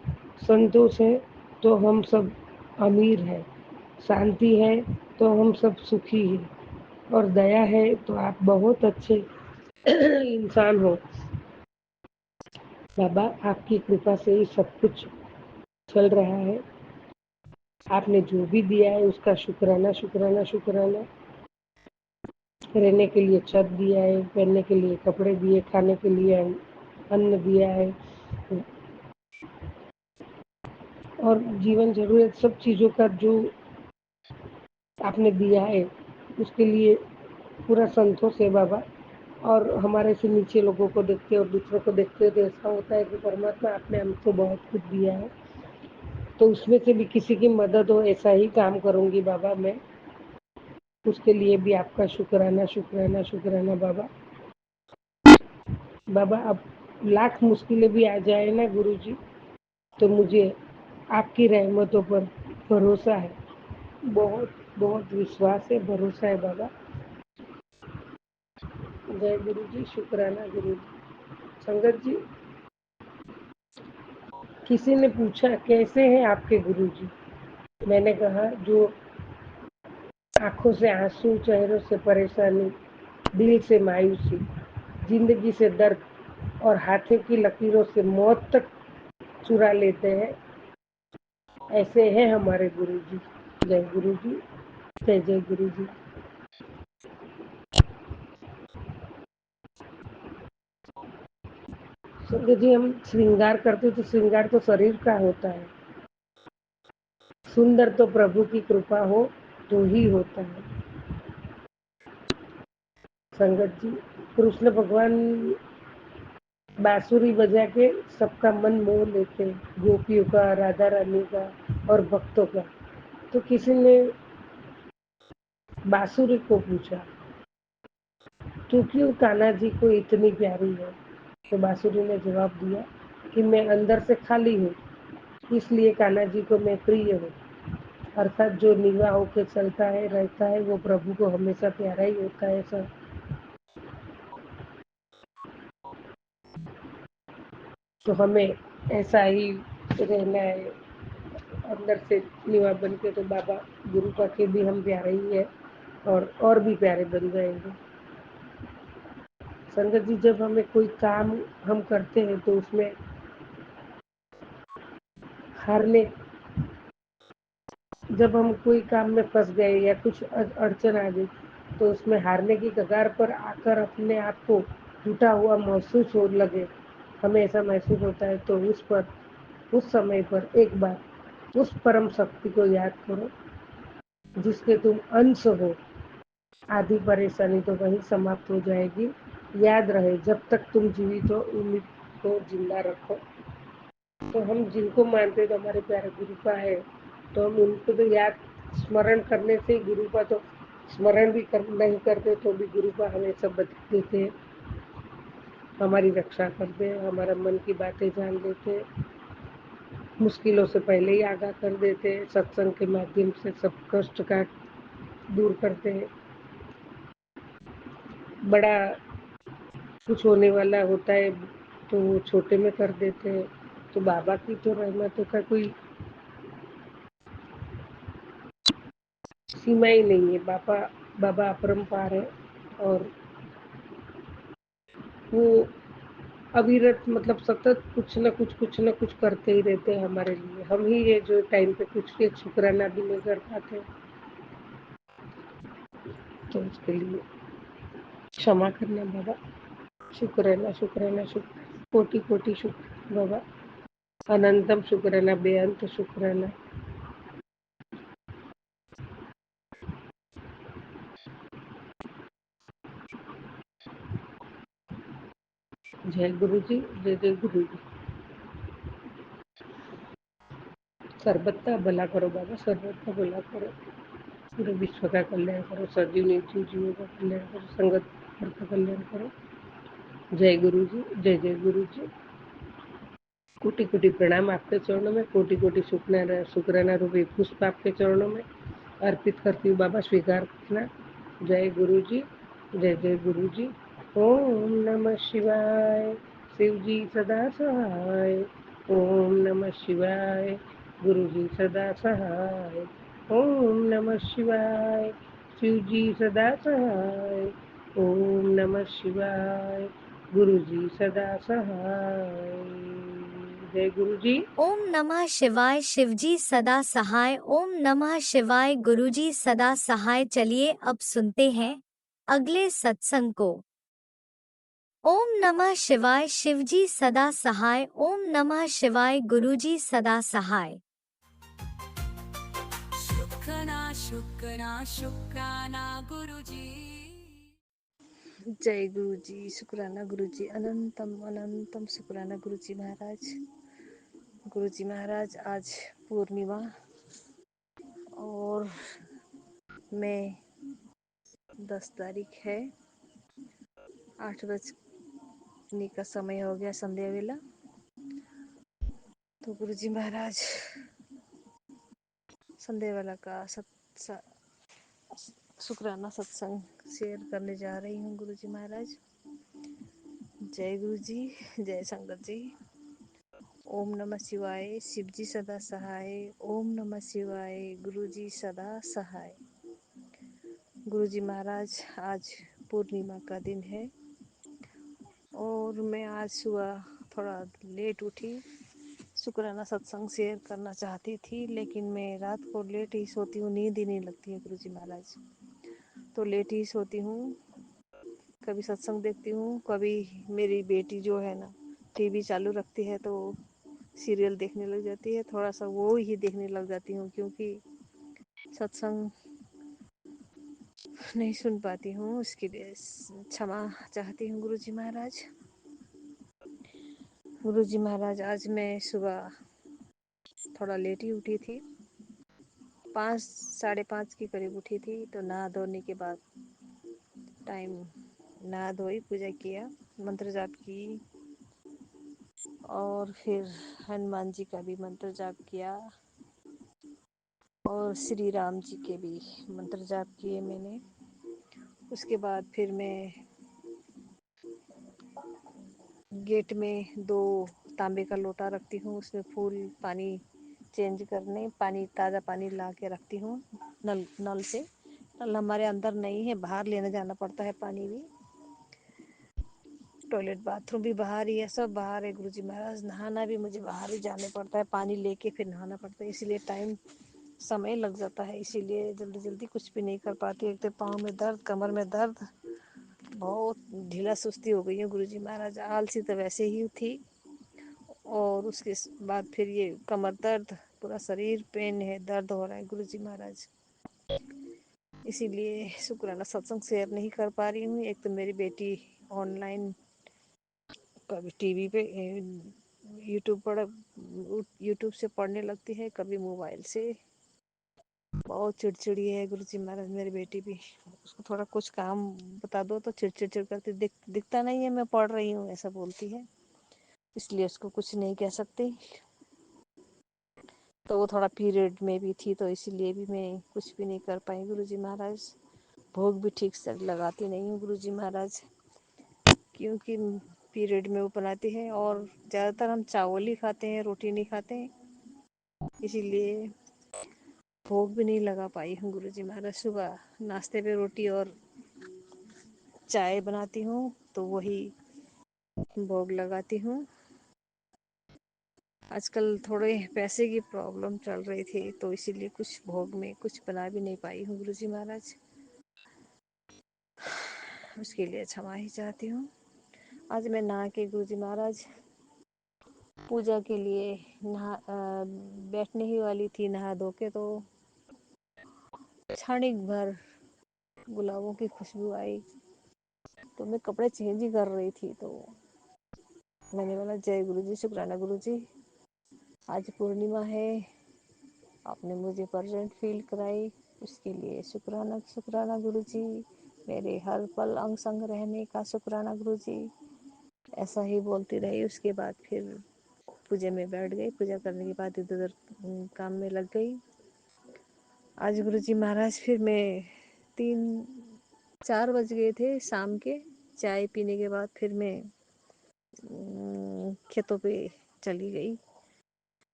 S5: संतोष है तो हम सब अमीर हैं, शांति है तो हम सब सुखी हैं, और दया है तो आप बहुत अच्छे इंसान हो। बाबा, आपकी कृपा से ही सब कुछ चल रहा है। आपने जो भी दिया है उसका शुक्राना शुक्राना शुक्राना। रहने के लिए छत दिया है, पहनने के लिए कपड़े दिए, खाने के लिए अन्न दिया है, और जीवन जरूरत सब चीज़ों का जो आपने दिया है उसके लिए पूरा संतोष है बाबा। और हमारे से नीचे लोगों को देखते और दूसरों को देखते तो ऐसा होता है कि परमात्मा आपने हमको बहुत कुछ दिया है, तो उसमें से भी किसी की मदद हो ऐसा ही काम करूँगी बाबा मैं। उसके लिए भी आपका शुक्राना शुक्राना शुक्राना बाबा। बाबा, अब लाख मुश्किलें भी आ जाए ना गुरुजी, तो मुझे आपकी रहमतों पर भरोसा है, बहुत बहुत विश्वास है, भरोसा है बाबा। जय गुरु जी, शुक्राना गुरु जी। संगत जी, किसी ने पूछा कैसे हैं आपके गुरुजी? मैंने कहा जो आंखों से आंसू, चेहरों से परेशानी, दिल से मायूसी, जिंदगी से दर्द और हाथों की लकीरों से मौत तक चुरा लेते हैं, ऐसे हैं हमारे गुरुजी। जय गुरुजी, जय जय गुरुजी। संजय जी, हम श्रृंगार करते तो श्रृंगार तो शरीर का होता है, सुंदर तो प्रभु की कृपा हो तो ही होता है। संगत जी, कृष्ण भगवान बांसुरी बजा के सबका मन मोह लेते हैं, गोपियों का, राधा रानी का और भक्तों का। तो किसी ने बांसुरी को पूछा, तू क्यों कान्हा जी को इतनी प्यारी है? तो बांसुरी ने जवाब दिया कि मैं अंदर से खाली हूँ, इसलिए कान्हा जी को मैं प्रिय हूँ। अर्थात जो निवा होके चलता है, रहता है, वो प्रभु को हमेशा प्यारा ही होता है सर। तो हमें ऐसा ही रहना है, अंदर से निवा बन के। तो बाबा गुरु का के भी हम प्यारे ही है और भी प्यारे बन जाएंगे। संगत जी, जब हमें कोई काम हम करते हैं तो उसमें हारने, जब हम कोई काम में फंस गए या कुछ अड़चन आ गई तो उसमें हारने की कगार पर आकर अपने आप को टूटा हुआ महसूस हो लगे, हमें ऐसा महसूस होता है, तो उस समय पर एक बार उस परम शक्ति को याद करो जिसके तुम अंश हो। आधी परेशानी तो वहीं समाप्त हो जाएगी। याद रहे, जब तक तुम जीवित हो उम्मीद को जिंदा रखो। तो हम जिनको मानते हैं तो हमारे प्यारे गुरु का है, तो हम उनको तो याद स्मरण करने से गुरु का तो स्मरण भी नहीं करते तो भी गुरु का हमें सब बता देते हैं, हमारी रक्षा करते हैं, हमारा मन की बातें जान लेते हैं, मुश्किलों से पहले ही आगाह कर देते हैं, सत्संग के माध्यम से सब कष्ट का दूर करते हैं। बड़ा कुछ होने वाला होता है तो वो छोटे में कर देते हैं। तो बाबा की तो रहमतों का कोई सीमा ही नहीं है। बाबा अपरंपार है और वो अविरत, मतलब सतत कुछ न कुछ करते ही रहते हैं हमारे लिए। हम ही ये जो टाइम पे कुछ एक शुक्राना भी नहीं कर पाते, तो उसके लिए क्षमा करना बाबा। शुक्राना शुक्राना शुक्र, कोटि कोटि शुक्र बाबा, अनंतम शुक्राना, बेअंत शुक्राना। जय गुरु जी, जय जय गुरु जी। सर्बत का भला करो बाबा, सर्बत का भला करो, पूरे विश्व का कल्याण करो, सजीव निर्जीव जीवों का कल्याण करो, संगत का कल्याण करो। जय गुरु जी, जय जय गुरु जी। कोटि कोटि प्रणाम आपके चरणों में, कोटि कोटि शुक्राना रूपी पुष्प आपके चरणों में अर्पित करती हूँ बाबा, स्वीकार करना। जय गुरु जी, जय जय गुरु जी। ओम नमः शिवाय, शिव जी सदा सहाय। ओम नमः शिवाय, गुरु जी सदा सहाय। ओम नमः शिवाय, शिव जी सदा सहाय। ओम नमः शिवाय, गुरु जी सदा सहाय। जय गुरु जी।
S1: ओम नमः शिवाय, शिवजी सदा सहाय। ओम नमः शिवाय, गुरुजी सदा सहाय। चलिए अब सुनते हैं अगले सत्संग को। ओम नमः शिवाय, शिवजी सदा सहाय। ओम नमः शिवाय, गुरुजी सदा सहाय।
S3: शुक्राना शुक्राना गुरुजी।
S6: जय गुरु जी, शुक्राना गुरु जी, अनंतम अनंतम शुक्राना गुरु जी महाराज। गुरु जी महाराज, आज पूर्णिमा और मैं 10 तारीख है, 8 बजने का समय हो गया, संध्या वेला। तो गुरु जी महाराज संध्या वेला का शुक्राना सत्संग शेयर करने जा रही हूँ। गुरु जी महाराज, जय गुरु जी, जय संगत जी। ओम नमः शिवाय, शिवजी सदा सहाय। ओम नमः शिवाय, गुरुजी सदा सहाय। गुरुजी महाराज, आज पूर्णिमा का दिन है और मैं आज सुबह थोड़ा लेट उठी। शुक्राना सत्संग शेयर करना चाहती थी, लेकिन मैं रात को लेट ही सोती हूँ, नींद ही नहीं लगती है गुरुजी महाराज, तो लेट ही सोती हूँ। कभी सत्संग देखती हूँ, कभी मेरी बेटी जो है ना टीवी चालू रखती है तो सीरियल देखने लग जाती है, थोड़ा सा वो ही देखने लग जाती हूँ, क्योंकि सत्संग नहीं सुन पाती हूँ। उसके लिए क्षमा चाहती हूँ गुरुजी महाराज। गुरुजी महाराज, आज मैं सुबह थोड़ा लेट ही उठी थी, 5 साढ़े 5 के करीब उठी थी। तो नहा धोने के बाद टाइम नहा धोई, पूजा किया, मंत्र जाप की और फिर हनुमान जी का भी मंत्र जाप किया और श्री राम जी के भी मंत्र जाप किए मैंने। उसके बाद फिर मैं गेट में 2 तांबे का लोटा रखती हूँ, उसमें फूल पानी चेंज करने, पानी ताज़ा पानी ला के रखती हूँ नल से। नल हमारे अंदर नहीं है, बाहर लेने जाना पड़ता है पानी भी। टॉयलेट बाथरूम भी बाहर ही है, सब बाहर है गुरुजी महाराज। नहाना भी मुझे बाहर ही जाने पड़ता है, पानी लेके फिर नहाना पड़ता है, इसीलिए समय लग जाता है, इसीलिए जल्दी जल्दी कुछ भी नहीं कर पाती। एक तो पाँव में दर्द, कमर में दर्द, बहुत ढीला सुस्ती हो गई है गुरुजी महाराज। आलसी तो वैसे ही थी और उसके बाद फिर ये कमर दर्द, पूरा शरीर पेन है, दर्द हो रहा है गुरुजी महाराज। इसीलिए शुक्राना सत्संग शेयर नहीं कर पा रही हूँ। एक तो मेरी बेटी ऑनलाइन कभी टीवी पे यूट्यूब से पढ़ने लगती है, कभी मोबाइल से। बहुत चिड़चिड़ी है गुरुजी महाराज मेरी बेटी भी। उसको थोड़ा कुछ काम बता दो तो चिड़चिड़ करती, दिखता नहीं है मैं पढ़ रही हूँ ऐसा बोलती है, इसलिए उसको कुछ नहीं कह सकती। तो वो थोड़ा पीरियड में भी थी, तो इसीलिए भी मैं कुछ भी नहीं कर पाई गुरुजी महाराज। भोग भी ठीक से लगाती नहीं हूँ गुरुजी महाराज, क्योंकि पीरियड में वो बनाती है और ज़्यादातर हम चावल ही खाते हैं, रोटी नहीं खाते हैं, इसीलिए भोग भी नहीं लगा पाई हूँ गुरुजी महाराज। सुबह नाश्ते पे रोटी और चाय बनाती हूँ तो वही भोग लगाती हूँ। आजकल थोड़े पैसे की प्रॉब्लम चल रही थी, तो इसीलिए कुछ भोग में कुछ बना भी नहीं पाई हूँ गुरुजी महाराज। उसके लिए क्षमा ही चाहती हूँ। आज मैं नहा के गुरुजी महाराज पूजा के लिए बैठने ही वाली थी नहा धो के, तो क्षणिक भर गुलाबों की खुशबू आई, तो मैं कपड़े चेंज ही कर रही थी, तो मैंने बोला जय गुरुजी, शुक्राना गुरुजी, आज पूर्णिमा है, आपने मुझे प्रेजेंट फील कराई, उसके लिए शुक्राना शुक्राना गुरुजी। मेरे हर पल अंग संग रहने का शुक्राना गुरुजी। ऐसा ही बोलती रही। उसके बाद फिर पूजा में बैठ गई। पूजा करने के बाद इधर उधर काम में लग गई। आज गुरुजी महाराज फिर मैं 3-4 बज गए थे शाम के। चाय पीने के बाद फिर मैं खेतों पे चली गई,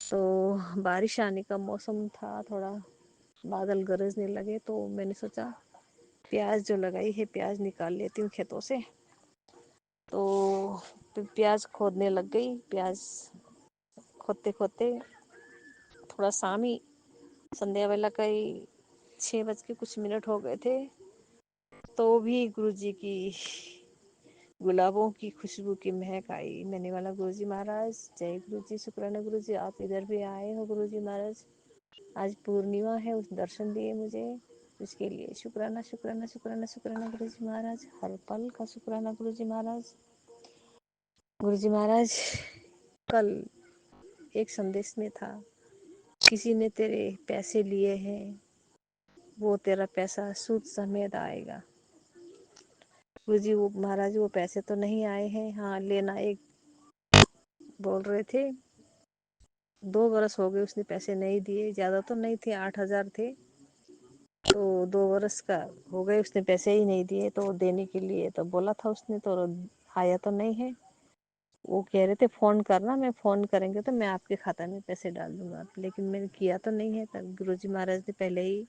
S6: तो बारिश आने का मौसम था, थोड़ा बादल गरजने लगे, तो मैंने सोचा प्याज जो लगाई है प्याज निकाल लेती हूँ खेतों से। तो फिर प्याज खोदने लग गई। प्याज खोदते खोदते थोड़ा शाम ही, संध्या वेला का ही 6 बज के कुछ मिनट हो गए थे, तो भी गुरुजी की गुलाबों की खुशबू की महक आई। मैंने बोला गुरुजी महाराज जय गुरुजी, शुक्राना गुरुजी, आप इधर भी आए हो गुरुजी महाराज, आज पूर्णिमा है, उस दर्शन दिए मुझे, इसके लिए शुक्राना शुक्राना शुक्राना शुक्राना गुरुजी महाराज, हर पल का शुक्राना गुरुजी महाराज। गुरुजी महाराज, कल एक संदेश में था, किसी ने तेरे पैसे लिए हैं, वो तेरा पैसा सूद समेत आएगा। गुरुजी वो महाराज वो पैसे तो नहीं आए हैं, हाँ लेना एक बोल रहे थे, 2 बरस हो गए उसने पैसे नहीं दिए, ज़्यादा तो नहीं थे, 8,000 थे, तो 2 बरस का हो गए उसने पैसे ही नहीं दिए, तो देने के लिए तो बोला था उसने, तो आया तो नहीं है। वो कह रहे थे फ़ोन करना, मैं फ़ोन करेंगे तो मैं आपके खाता में पैसे डाल दूंगा, लेकिन मैंने किया तो नहीं है। तब गुरुजी महाराज ने पहले ही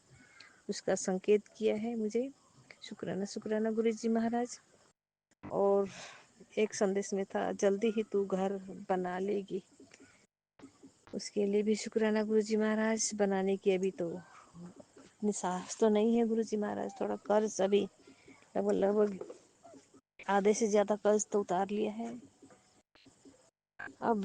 S6: उसका संकेत किया है मुझे। शुक्राना शुक्राना गुरुजी महाराज। और एक संदेश में था, जल्दी ही तू घर बना लेगी, उसके लिए भी शुक्राना गुरुजी महाराज। बनाने की अभी तो इतनी साहस तो नहीं है गुरुजी महाराज, थोड़ा कर्ज अभी लगभग लगभग आधे से ज़्यादा कर्ज तो उतार लिया है। अब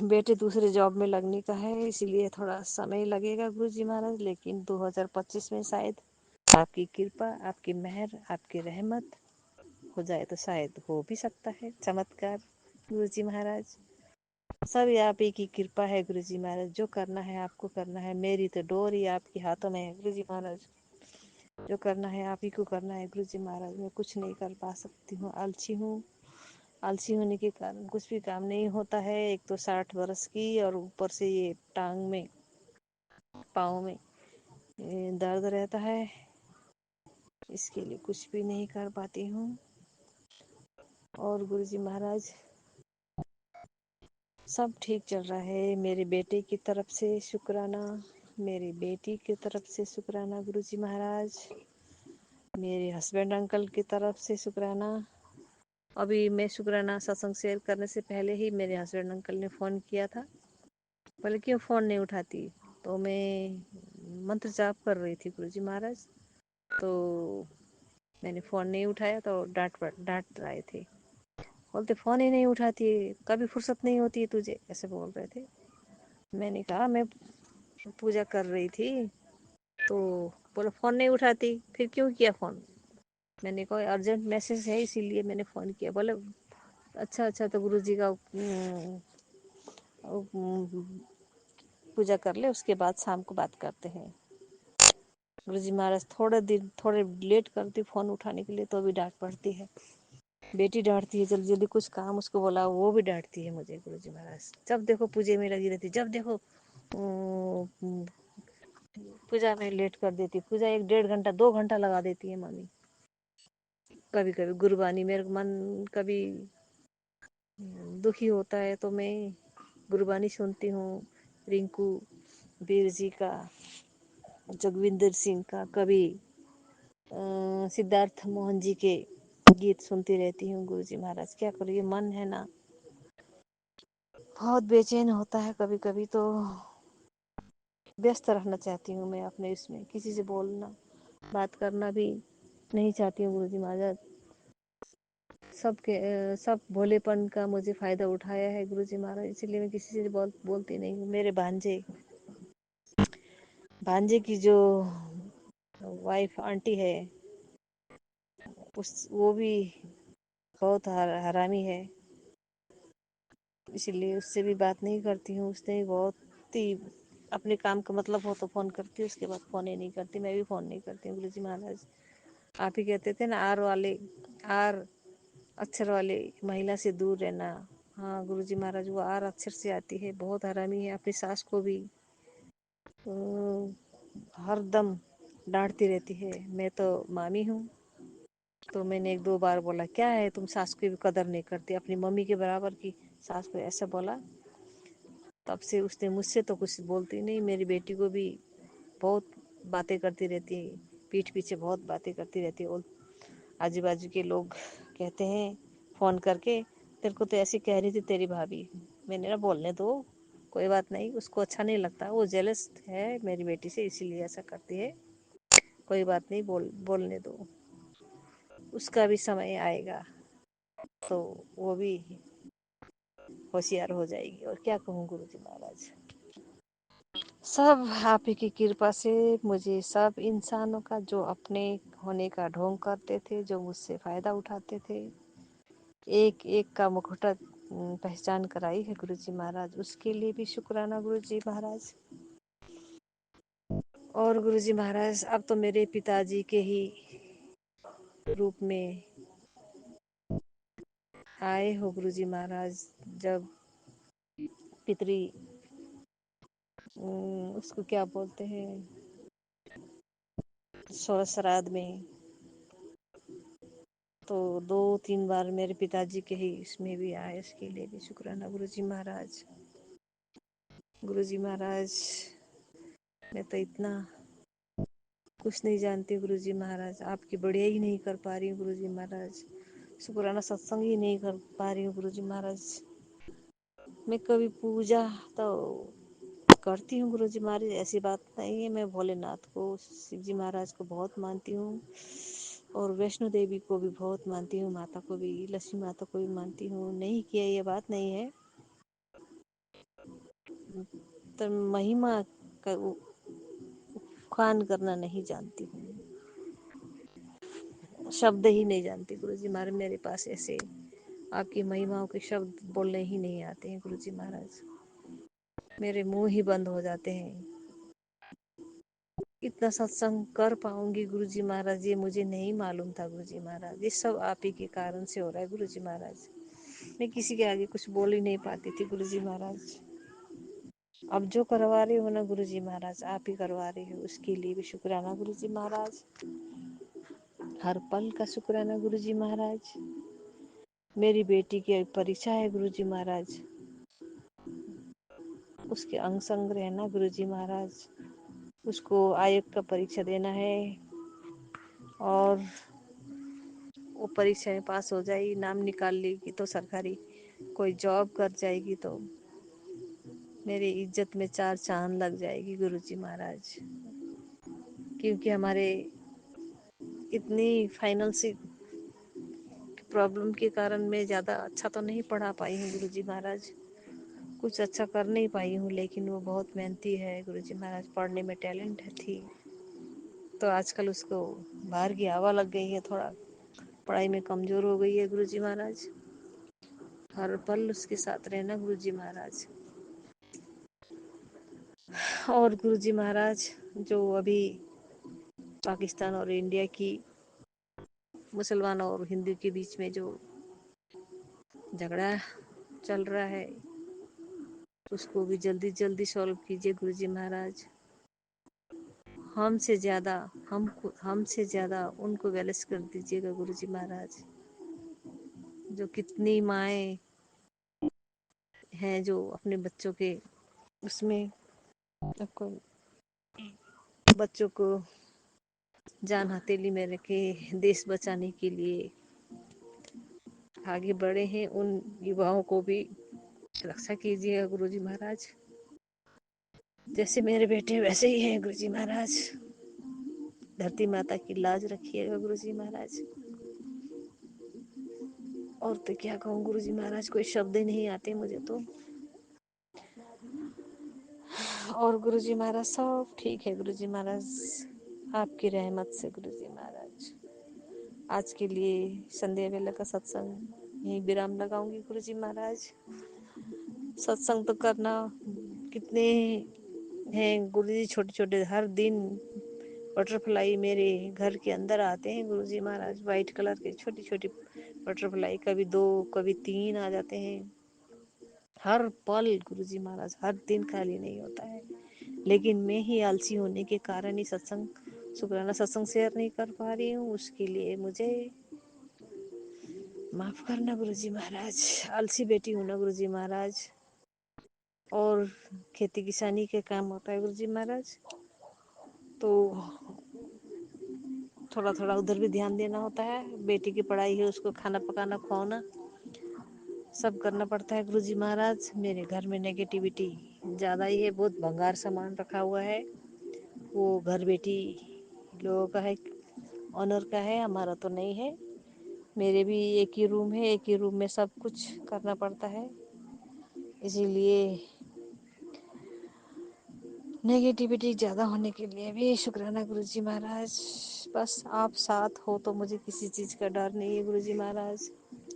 S6: बेटे दूसरे जॉब में लगने का है, इसीलिए थोड़ा समय लगेगा गुरुजी महाराज, लेकिन 2025 में शायद आपकी कृपा, आपकी मेहर, आपकी रहमत हो जाए तो शायद हो भी सकता है चमत्कार गुरुजी महाराज। सब आप ही की कृपा है गुरुजी महाराज, जो करना है आपको करना है, मेरी तो डोर ही आपके हाथों में है गुरुजी महाराज। जो करना है आप ही को करना है गुरुजी महाराज। मैं कुछ नहीं कर पा सकती हूँ, आलसी हूँ। आलसी होने के कारण कुछ भी काम नहीं होता है। एक तो 60 बरस की, और ऊपर से ये टांग में, पाँव में दर्द रहता है, इसके लिए कुछ भी नहीं कर पाती हूँ। और गुरुजी महाराज सब ठीक चल रहा है। मेरे बेटे की तरफ से शुक्राना, मेरी बेटी की तरफ से शुक्राना गुरुजी महाराज, मेरे हस्बैंड अंकल की तरफ से शुक्राना। अभी मैं शुक्राना सत्संग शेयर करने से पहले ही मेरे हस्बैंड अंकल ने फ़ोन किया था, बोले क्यों फ़ोन नहीं उठाती, तो मैं मंत्र जाप कर रही थी गुरुजी महाराज, तो मैंने फ़ोन नहीं उठाया तो डांट रहे थे, बोलते फ़ोन ही नहीं उठाती, कभी फुर्सत नहीं होती तुझे, ऐसे बोल रहे थे। मैंने कहा मैं पूजा कर रही थी, तो बोला फ़ोन नहीं उठाती, फिर क्यों किया फ़ोन। मैंने कहा अर्जेंट मैसेज है इसीलिए मैंने फ़ोन किया। बोले अच्छा अच्छा, तो गुरुजी का पूजा कर ले, उसके बाद शाम को बात करते हैं। गुरुजी महाराज थोड़े लेट करती फ़ोन उठाने के लिए तो भी डांट पड़ती है। बेटी डांटती है, जल्दी जल्दी कुछ काम उसको बोला वो भी डांटती है मुझे गुरुजी महाराज। जब देखो पूजे में लगी रहती, जब देखो पूजा में लेट कर देती, पूजा 1 डेढ़ घंटा 2 घंटा लगा देती है मम्मी। कभी कभी गुरबानी, मेरे मन कभी दुखी होता है तो मैं गुरबानी सुनती हूँ, रिंकू वीर जी का, जगविंदर सिंह का, कभी सिद्धार्थ मोहन जी के गीत सुनती रहती हूँ गुरुजी महाराज। क्या करूँ, ये मन है ना बहुत बेचैन होता है कभी कभी, तो व्यस्त रहना चाहती हूँ मैं अपने इसमें, किसी से बोलना बात करना भी नहीं चाहती हूँ गुरुजी महाराज। सब भोलेपन का मुझे फायदा उठाया है गुरुजी महाराज, इसलिए मैं किसी से बोलती नहीं हूँ। मेरे भांजे की जो वाइफ आंटी है, वो भी बहुत हरामी है, इसलिए उससे भी बात नहीं करती हूँ। उसने भी बहुत ही अपने काम का मतलब हो तो फ़ोन करती हूँ, उसके बाद फ़ोन ही नहीं करती। मैं भी फ़ोन नहीं करती हूँ गुरुजी महाराज। आप ही कहते थे ना, आर अक्षर वाले महिला से दूर रहना। हाँ गुरुजी महाराज, वो आर अक्षर से आती है, बहुत हरामी है। अपनी सास को भी हर दम डांटती रहती है। मैं तो मामी हूँ, तो मैंने 1-2 बार बोला क्या है तुम सास की भी कदर नहीं करती, अपनी मम्मी के बराबर की सास को ऐसा बोला। तब से उसने मुझसे तो कुछ बोलती नहीं। मेरी बेटी को भी बहुत बातें करती रहती है, पीठ पीछे बहुत बातें करती रहती है। और आजू बाजू के लोग कहते हैं फ़ोन करके, तेरे को तो ऐसी कह रही थी तेरी भाभी। मैंने ना बोलने दो, कोई बात नहीं, उसको अच्छा नहीं लगता, वो जेलस है मेरी बेटी से, इसीलिए ऐसा करती है। कोई बात नहीं, बोलने दो, उसका भी समय आएगा तो वो भी होशियार हो जाएगी। और क्या कहूँ गुरुजी महाराज, सब आप ही की कृपा से मुझे सब इंसानों का जो अपने होने का ढोंग करते थे, जो मुझसे फ़ायदा उठाते थे, एक एक का मुखौटा पहचान कराई है गुरुजी महाराज, उसके लिए भी शुक्राना गुरुजी महाराज। और गुरुजी महाराज अब तो मेरे पिताजी के ही रूप में आए हो गुरुजी महाराज। जब पितरी उसको क्या बोलते हैं, सोलह श्राद्ध में, तो 2-3 बार मेरे पिताजी के ही इसमें भी आए, इसके लिए भी शुक्राना गुरुजी महाराज। गुरुजी महाराज, मैं तो इतना कुछ नहीं जानती गुरुजी महाराज, आपकी बढ़िया ही नहीं कर पा रही हूँ गुरुजी महाराज, शुक्राना सत्संग ही नहीं कर पा रही हूँ गुरुजी महाराज। मैं कभी पूजा तो करती हूँ गुरुजी महाराज, ऐसी बात नहीं है। मैं भोलेनाथ को, शिव जी महाराज को बहुत मानती हूँ और वैष्णो देवी को भी बहुत मानती हूँ, माता को भी, लक्ष्मी माता को भी मानती हूँ, नहीं किया ये बात नहीं है। तो महिमा का खान करना नहीं जानती हूँ, शब्द ही नहीं जानती गुरुजी महाराज। मेरे पास ऐसे आपकी महिमाओं के शब्द बोलने ही नहीं आते हैं गुरुजी महाराज, मेरे मुंह ही बंद हो जाते हैं। इतना सत्संग कर पाऊंगी गुरुजी महाराज, ये मुझे नहीं मालूम था गुरुजी महाराज। ये सब आप ही के कारण से हो रहा है गुरुजी महाराज। मैं किसी के आगे कुछ बोल ही नहीं पाती थी गुरुजी महाराज। अब जो करवा रही हो ना गुरुजी महाराज, आप ही करवा रही हो, उसके लिए भी शुक्राना गुरुजी महाराज। हर पल का शुक्राना गुरुजी महाराज। मेरी बेटी की परीक्षा है गुरुजी महाराज, उसके अंग संग रहना गुरुजी महाराज। उसको आयोग का परीक्षा देना है और वो परीक्षा में पास हो जाएगी, नाम निकाल लेगी तो सरकारी कोई जॉब कर जाएगी तो मेरी इज्जत में 4 चांद लग जाएगी गुरुजी महाराज। क्योंकि हमारे इतनी फाइनेंशियल प्रॉब्लम के कारण मैं ज़्यादा अच्छा तो नहीं पढ़ा पाई हूँ गुरुजी महाराज, कुछ अच्छा कर नहीं पाई हूँ, लेकिन वो बहुत मेहनती है गुरुजी महाराज, पढ़ने में टैलेंट थी। तो आजकल उसको बाहर की हवा लग गई है, थोड़ा पढ़ाई में कमज़ोर हो गई है गुरुजी महाराज। हर पल उसके साथ रहना गुरुजी महाराज। और गुरुजी महाराज, जो अभी पाकिस्तान और इंडिया की, मुसलमान और हिंदू के बीच में जो झगड़ा चल रहा है, उसको भी जल्दी जल्दी सॉल्व कीजिए गुरुजी महाराज। हमसे ज़्यादा उनको बैलेंस कर दीजिएगा गुरुजी महाराज। जो कितनी माएँ हैं जो अपने बच्चों के उसमें बच्चों को जान हथेली में रखे देश बचाने के लिए आगे बढ़े हैं, उन युवाओं को भी रक्षा कीजिएगा गुरुजी महाराज। जैसे मेरे बेटे वैसे ही हैं गुरुजी महाराज। धरती माता की लाज रखिएगा गुरुजी महाराज। और तो क्या कहूँ गुरुजी महाराज, कोई शब्द ही नहीं आते मुझे तो। और गुरुजी महाराज सब ठीक है गुरुजी महाराज, आपकी रहमत से गुरुजी महाराज। आज के लिए संध्या वेला का सत्संग यहीं विराम लगाऊंगी गुरुजी महाराज। सत्संग तो करना कितने हैं गुरुजी, छोटे छोटे हर दिन बटरफ्लाई मेरे घर के अंदर आते हैं गुरुजी महाराज, वाइट कलर के छोटी छोटी बटरफ्लाई, कभी 2 कभी 3 आ जाते हैं हर पल गुरुजी महाराज। हर दिन खाली नहीं होता है, लेकिन मैं ही आलसी होने के कारण ही शुक्राना सत्संग शेयर नहीं कर पा रही हूँ, उसके लिए मुझे माफ करना गुरुजी महाराज। आलसी बेटी हूँ ना गुरुजी महाराज, और खेती किसानी के काम होता है गुरुजी महाराज, तो थोड़ा थोड़ा उधर भी ध्यान देना होता है। बेटी की पढ़ाई है, उसको खाना पकाना खुआना सब करना पड़ता है गुरुजी महाराज। मेरे घर में नेगेटिविटी ज़्यादा ही है, बहुत भंगार सामान रखा हुआ है। वो घर बेटी लोगों का है, ऑनर का है, हमारा तो नहीं है। मेरे भी एक ही रूम है, एक ही रूम में सब कुछ करना पड़ता है, इसीलिए नेगेटिविटी ज़्यादा होने के लिए भी शुक्राना गुरुजी महाराज। बस आप साथ हो तो मुझे किसी चीज़ का डर नहीं है गुरुजी महाराज।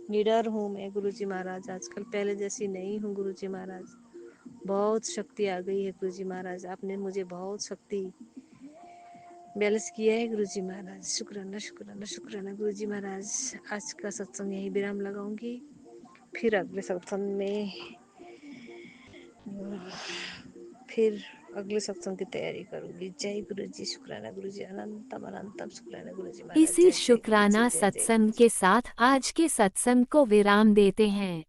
S6: निडर हूँ मैं गुरुजी महाराज, आजकल पहले जैसी नहीं हूँ गुरुजी महाराज। बहुत शक्ति आ गई है गुरुजी महाराज, आपने मुझे बहुत शक्ति बैलेंस किया है गुरुजी महाराज। शुक्राना शुक्राना शुक्राना गुरुजी महाराज। आज का सत्संग यहीं विराम लगाऊंगी, फिर अगले सत्संग में फिर अगले सत्संग की तैयारी करूंगी। जय गुरु जी, शुक्राना गुरु जी, अनंतम अनंतम शुक्राना गुरु जी महाराज।
S1: इसी
S6: जय जय गुरु जी,
S1: शुक्राना
S6: जय जय
S1: सत्संग
S6: गुरु जी।
S1: के साथ आज के सत्संग को विराम देते हैं।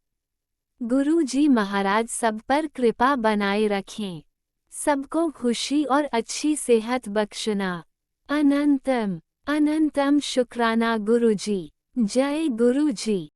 S1: गुरु जी महाराज सब पर कृपा बनाए रखें, सबको खुशी और अच्छी सेहत बख्शना। अनंतम अनंतम शुक्राना गुरु जी। जय गुरु जी।